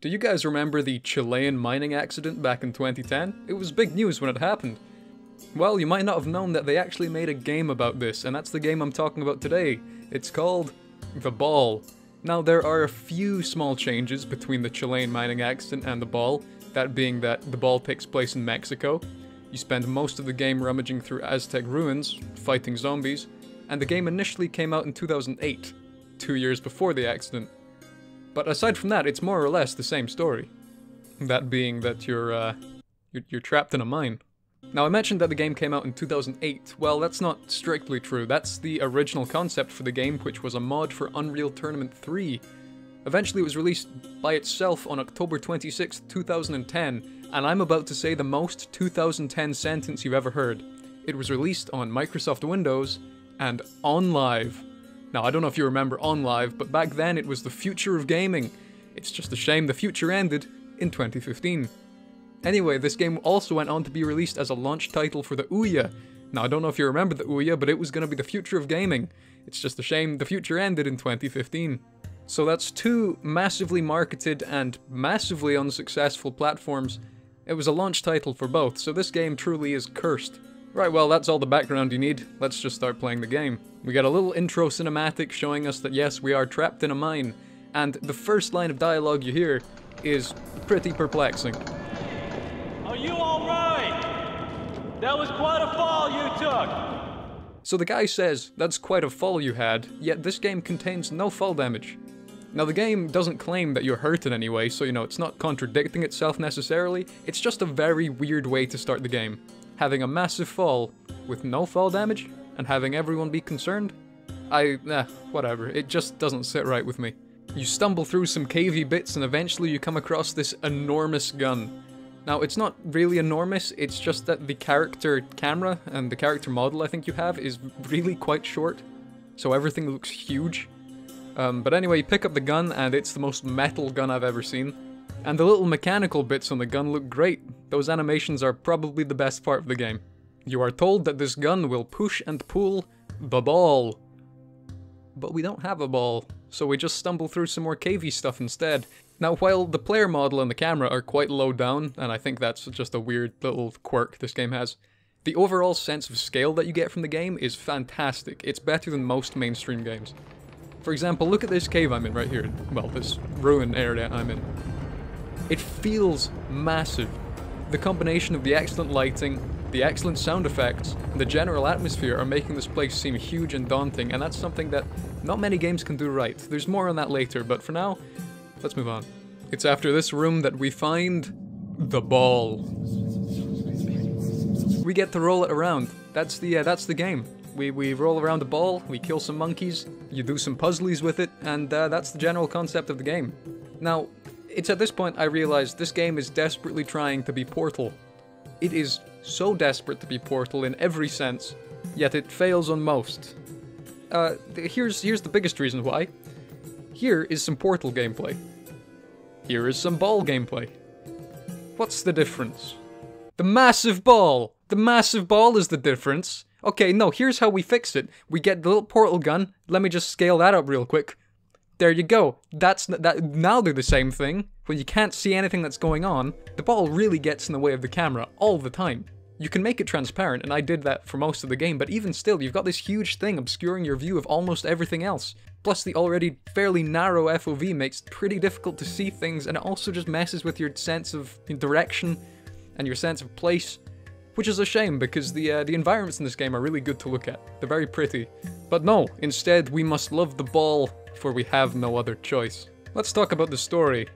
Do you guys remember the Chilean mining accident back in 2010? It was big news when it happened. Well, you might not have known that they actually made a game about this, and that's the game I'm talking about today. It's called The Ball. Now, there are a few small changes between the Chilean mining accident and The Ball, that being that The Ball takes place in Mexico. You spend most of the game rummaging through Aztec ruins, fighting zombies, and the game initially came out in 2008, 2 years before the accident. But aside from that, it's more or less the same story. That being that you're trapped in a mine. Now, I mentioned that the game came out in 2008. Well, that's not strictly true. That's the original concept for the game, which was a mod for Unreal Tournament 3. Eventually, it was released by itself on October 26, 2010, and I'm about to say the most 2010 sentence you've ever heard. It was released on Microsoft Windows and OnLive. Now, I don't know if you remember OnLive, but back then it was the future of gaming. It's just a shame the future ended in 2015. Anyway, this game also went on to be released as a launch title for the OUYA. Now, I don't know if you remember the OUYA, but it was going to be the future of gaming. It's just a shame the future ended in 2015. So that's two massively marketed and massively unsuccessful platforms. It was a launch title for both, so this game truly is cursed. Right, well, that's all the background you need. Let's just start playing the game. We get a little intro cinematic showing us that yes, we are trapped in a mine, and the first line of dialogue you hear is pretty perplexing. Are you alright? That was quite a fall you took! So the guy says, that's quite a fall you had, yet this game contains no fall damage. Now the game doesn't claim that you're hurt in any way, so you know, it's not contradicting itself necessarily, it's just a very weird way to start the game. Having a massive fall with no fall damage, and having everyone be concerned? Whatever, it just doesn't sit right with me. You stumble through some cavey bits and eventually you come across this enormous gun. Now, it's not really enormous, it's just that the character camera and the character model I think you have is really quite short, so everything looks huge. But anyway, you pick up the gun and it's the most metal gun I've ever seen. And the little mechanical bits on the gun look great. Those animations are probably the best part of the game. You are told that this gun will push and pull the ball. But we don't have a ball, so we just stumble through some more cavey stuff instead. Now, while the player model and the camera are quite low down, and I think that's just a weird little quirk this game has, the overall sense of scale that you get from the game is fantastic. It's better than most mainstream games. For example, look at this cave I'm in right here. Well, this ruin area I'm in. It feels massive. The combination of the excellent lighting, the excellent sound effects, and the general atmosphere are making this place seem huge and daunting, and that's something that not many games can do right. There's more on that later, but for now, let's move on. It's after this room that we find the ball. We get to roll it around. That's the game. We roll around the ball, we kill some monkeys, you do some puzzlies with it, and that's the general concept of the game. Now, it's at this point I realize this game is desperately trying to be Portal. It is so desperate to be Portal in every sense, yet it fails on most. Here's the biggest reason why. Here is some Portal gameplay. Here is some ball gameplay. What's the difference? The massive ball! The massive ball is the difference! Okay, no, here's how we fix it. We get the little portal gun. Let me just scale that up real quick. There you go. Now they're the same thing. When you can't see anything that's going on, the ball really gets in the way of the camera all the time. You can make it transparent, and I did that for most of the game, but even still, you've got this huge thing obscuring your view of almost everything else. Plus, the already fairly narrow FOV makes it pretty difficult to see things, and it also just messes with your sense of direction and your sense of place. Which is a shame, because the environments in this game are really good to look at. They're very pretty. But no, instead we must love the ball, for we have no other choice. Let's talk about the story.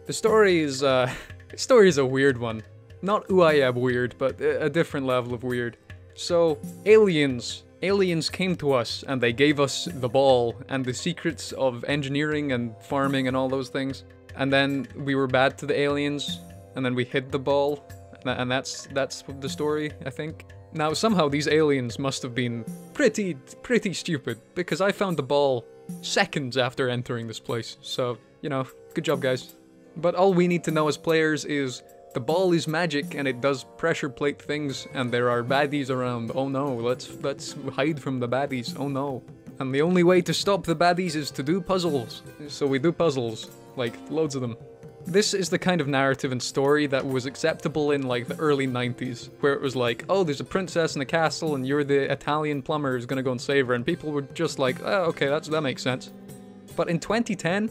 The story is a weird one. Not OUYA weird, but a different level of weird. So, aliens came to us, and they gave us the ball, and the secrets of engineering and farming and all those things. And then we were bad to the aliens, and then we hid the ball. And that's the story, I think. Now, somehow these aliens must have been pretty stupid, because I found the ball seconds after entering this place. So, you know, good job, guys. But all we need to know as players is the ball is magic and it does pressure plate things, and there are baddies around. Oh no, let's hide from the baddies. Oh no. And the only way to stop the baddies is to do puzzles. So we do puzzles, like loads of them. This is the kind of narrative and story that was acceptable in like the early 90s, where it was like, oh, there's a princess in a castle and you're the Italian plumber who's gonna go and save her, and people were just like, oh, okay, that makes sense. But in 2010,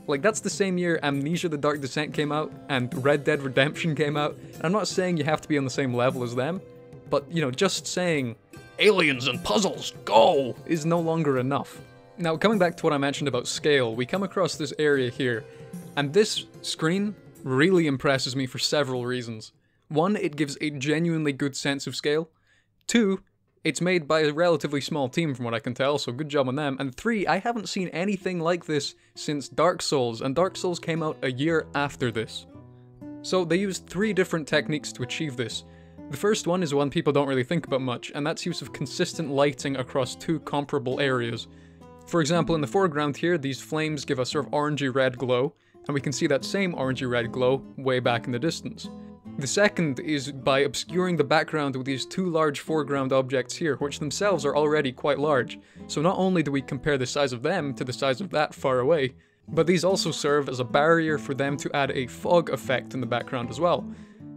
like, that's the same year Amnesia: The Dark Descent came out and Red Dead Redemption came out, and I'm not saying you have to be on the same level as them, but, you know, just saying, aliens and puzzles, go, is no longer enough. Now, coming back to what I mentioned about scale, we come across this area here, and this screen really impresses me for several reasons. One, it gives a genuinely good sense of scale. Two, it's made by a relatively small team from what I can tell, so good job on them. And three, I haven't seen anything like this since Dark Souls, and Dark Souls came out a year after this. So they used 3 different techniques to achieve this. The first one is one people don't really think about much, and that's use of consistent lighting across 2 comparable areas. For example, in the foreground here, these flames give a sort of orangey red glow, and we can see that same orangey red glow way back in the distance. The second is by obscuring the background with these 2 large foreground objects here, which themselves are already quite large. So not only do we compare the size of them to the size of that far away, but these also serve as a barrier for them to add a fog effect in the background as well.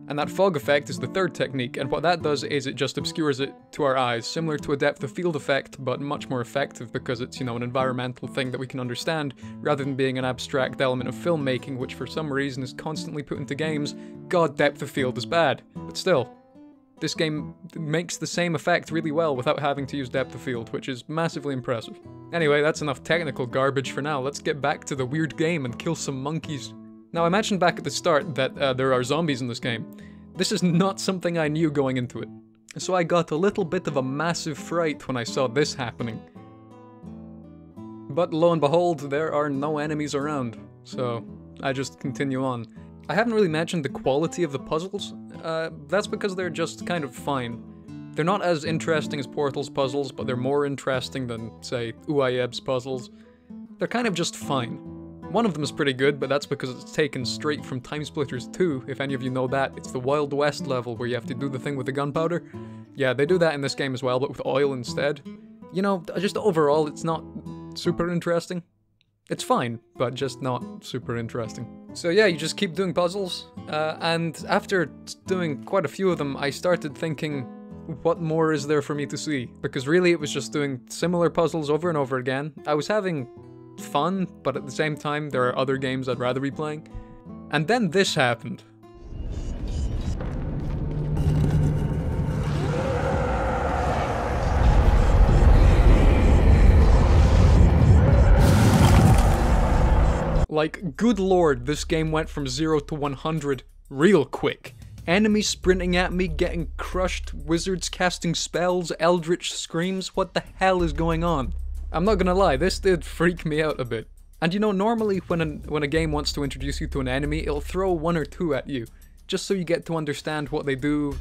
And that fog effect is the third technique, and what that does is it just obscures it to our eyes, similar to a depth of field effect, but much more effective because it's, you know, an environmental thing that we can understand, rather than being an abstract element of filmmaking, which for some reason is constantly put into games. God, depth of field is bad. But still, this game makes the same effect really well without having to use depth of field, which is massively impressive. Anyway, that's enough technical garbage for now. Let's get back to the weird game and kill some monkeys. Now, I mentioned back at the start that there are zombies in this game. This is not something I knew going into it, so I got a little bit of a massive fright when I saw this happening. But lo and behold, there are no enemies around, so I just continue on. I haven't really mentioned the quality of the puzzles. That's because they're just kind of fine. They're not as interesting as Portal's puzzles, but they're more interesting than, say, OUYA's puzzles. They're kind of just fine. One of them is pretty good, but that's because it's taken straight from Time Splitters 2, if any of you know that. It's the Wild West level where you have to do the thing with the gunpowder. Yeah, they do that in this game as well, but with oil instead. You know, just overall, it's not super interesting. It's fine, but just not super interesting. So yeah, you just keep doing puzzles, and after doing quite a few of them, I started thinking, what more is there for me to see? Because really it was just doing similar puzzles over and over again. I was having fun, but at the same time, there are other games I'd rather be playing. And then this happened. Like, good lord, this game went from 0 to 100 real quick. Enemies sprinting at me, getting crushed, wizards casting spells, eldritch screams, what the hell is going on? I'm not gonna lie, this did freak me out a bit. And you know, normally when a game wants to introduce you to an enemy, it'll throw 1 or 2 at you, just so you get to understand what they do,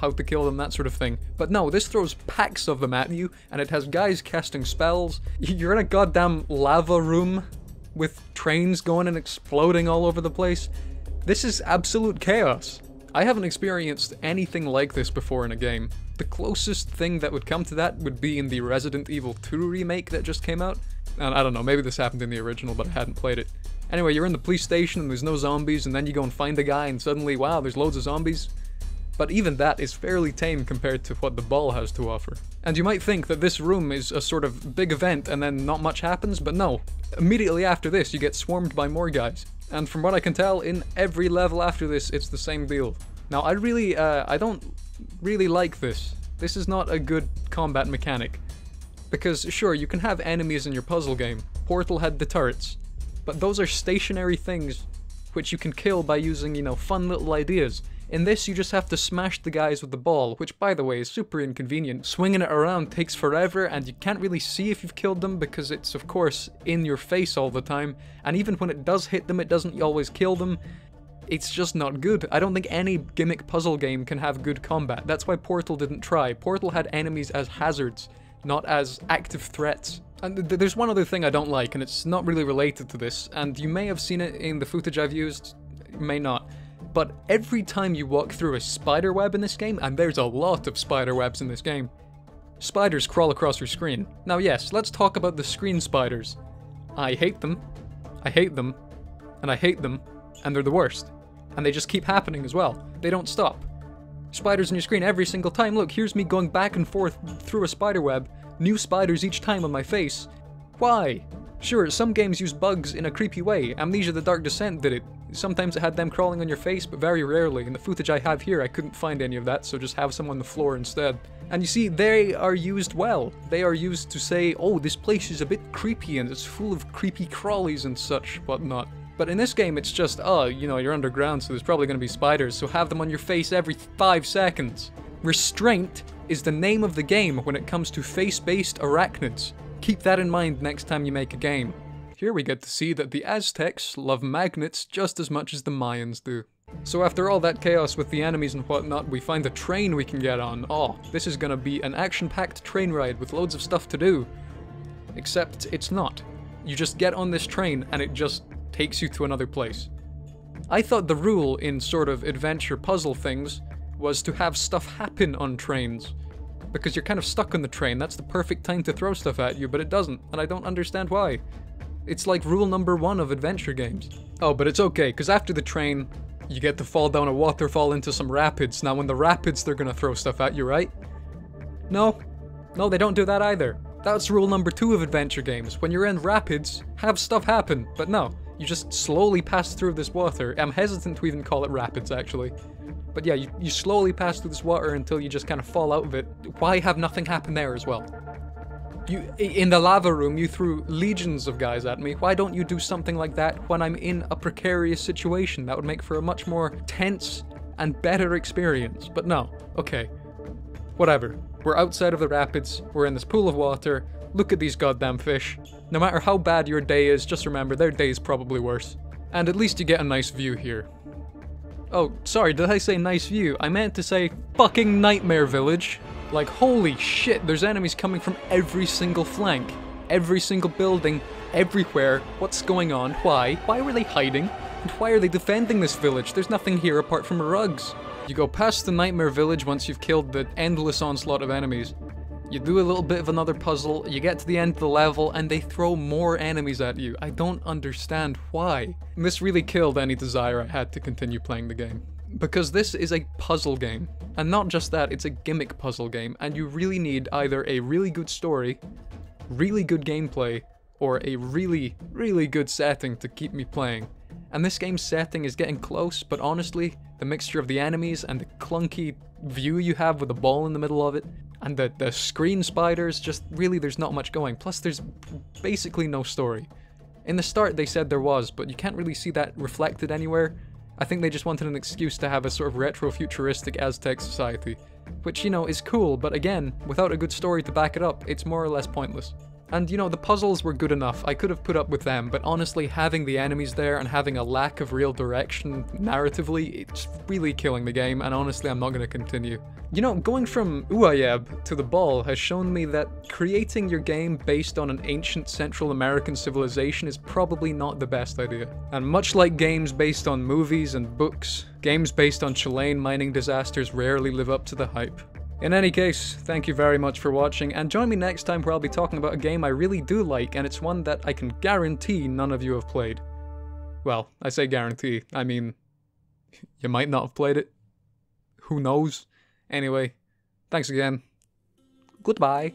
how to kill them, that sort of thing. But no, this throws packs of them at you, and it has guys casting spells. You're in a goddamn lava room with trains going and exploding all over the place. This is absolute chaos. I haven't experienced anything like this before in a game. The closest thing that would come to that would be in the Resident Evil 2 remake that just came out. And I don't know, maybe this happened in the original, but I hadn't played it. Anyway, you're in the police station and there's no zombies, and then you go and find a guy and suddenly, wow, there's loads of zombies. But even that is fairly tame compared to what the ball has to offer. And you might think that this room is a sort of big event and then not much happens, but no. Immediately after this, you get swarmed by more guys. And from what I can tell, in every level after this, it's the same deal. Now, I don't really like this. This is not a good combat mechanic. Because, sure, you can have enemies in your puzzle game. Portal had the turrets. But those are stationary things which you can kill by using, you know, fun little ideas. In this, you just have to smash the guys with the ball, which, by the way, is super inconvenient. Swinging it around takes forever, and you can't really see if you've killed them because it's, of course, in your face all the time. And even when it does hit them, it doesn't always kill them. It's just not good. I don't think any gimmick puzzle game can have good combat. That's why Portal didn't try. Portal had enemies as hazards, not as active threats. And there's one other thing I don't like, and it's not really related to this, and you may have seen it in the footage I've used, you may not. But every time you walk through a spider web in this game, and there's a lot of spider webs in this game, spiders crawl across your screen. Now yes, let's talk about the screen spiders. I hate them, and I hate them, and they're the worst. And they just keep happening as well. They don't stop. Spiders on your screen every single time. Look, here's me going back and forth through a spider web. New spiders each time on my face. Why? Sure, some games use bugs in a creepy way. Amnesia: The Dark Descent did it. Sometimes it had them crawling on your face, but very rarely. In the footage I have here, I couldn't find any of that, so just have some on the floor instead. And you see, they are used well. They are used to say, oh, this place is a bit creepy and it's full of creepy crawlies and such whatnot. But in this game, it's just, oh, you know, you're underground, so there's probably going to be spiders, so have them on your face every 5 seconds. Restraint is the name of the game when it comes to face-based arachnids. Keep that in mind next time you make a game. Here we get to see that the Aztecs love magnets just as much as the Mayans do. So after all that chaos with the enemies and whatnot, we find a train we can get on. Oh, this is gonna be an action-packed train ride with loads of stuff to do. Except it's not. You just get on this train and it just takes you to another place. I thought the rule in sort of adventure puzzle things was to have stuff happen on trains. Because you're kind of stuck on the train, that's the perfect time to throw stuff at you, but it doesn't, and I don't understand why. It's like rule number 1 of adventure games. Oh, but it's okay, because after the train, you get to fall down a waterfall into some rapids. Now in the rapids, they're gonna throw stuff at you, right? No. No, they don't do that either. That's rule number 2 of adventure games. When you're in rapids, have stuff happen, but no. You just slowly pass through this water. I'm hesitant to even call it rapids, actually. But yeah, you slowly pass through this water until you just kind of fall out of it. Why have nothing happen there as well? In the lava room, you threw legions of guys at me. Why don't you do something like that when I'm in a precarious situation? That would make for a much more tense and better experience. But no, okay. Whatever. We're outside of the rapids, we're in this pool of water. Look at these goddamn fish. No matter how bad your day is, just remember, their day is probably worse. And at least you get a nice view here. Oh, sorry, did I say nice view? I meant to say fucking Nightmare Village. Like, holy shit, there's enemies coming from every single flank. Every single building, everywhere. What's going on? Why? Why were they hiding? And why are they defending this village? There's nothing here apart from rugs. You go past the Nightmare Village once you've killed the endless onslaught of enemies. You do a little bit of another puzzle, you get to the end of the level, and they throw more enemies at you. I don't understand why. And this really killed any desire I had to continue playing the game. Because this is a puzzle game. And not just that, it's a gimmick puzzle game, and you really need either a really good story, really good gameplay, or a really, really good setting to keep me playing. And this game's setting is getting close, but honestly, the mixture of the enemies and the clunky view you have with the ball in the middle of it, and the screen spiders, just really there's not much going. Plus there's basically no story. In the start they said there was, but you can't really see that reflected anywhere. I think they just wanted an excuse to have a sort of retro-futuristic Aztec society. Which, you know, is cool, but again, without a good story to back it up, it's more or less pointless. And, you know, the puzzles were good enough, I could have put up with them, but honestly, having the enemies there and having a lack of real direction narratively, it's really killing the game, and honestly, I'm not going to continue. You know, going from OUYA to the ball has shown me that creating your game based on an ancient Central American civilization is probably not the best idea. And much like games based on movies and books, games based on Chilean mining disasters rarely live up to the hype. In any case, thank you very much for watching, and join me next time where I'll be talking about a game I really do like, and it's one that I can guarantee none of you have played. Well, I say guarantee, I mean, you might not have played it. Who knows? Anyway, thanks again. Goodbye.